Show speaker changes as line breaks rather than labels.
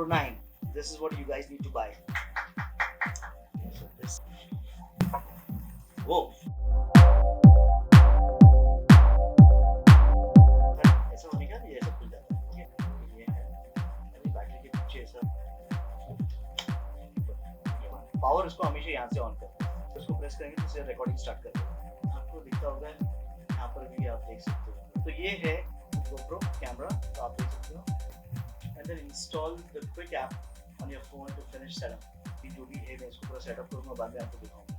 GoPro 9. This is what you guys need to buy. So this. Whoa. ऐसा होने का ये ऐसा खुल जाता है. ये है. अभी बैटरी के पीछे ऐसा. पावर इसको हमेशा यहाँ से ऑन कर. उसको प्रेस करेंगे तो इससे रिकॉर्डिंग स्टार्ट कर देगा. आपको दिखता होगा यहाँ पर भी आप देख सकते हो. तो ये है GoPro कैमरा, तो आप देख सकते हो. And then install the quick app on your phone to finish setup. ये जो भी है मैं इसको पूरा सेटअप करूँगा, बाद में आपको दिखाऊंगा.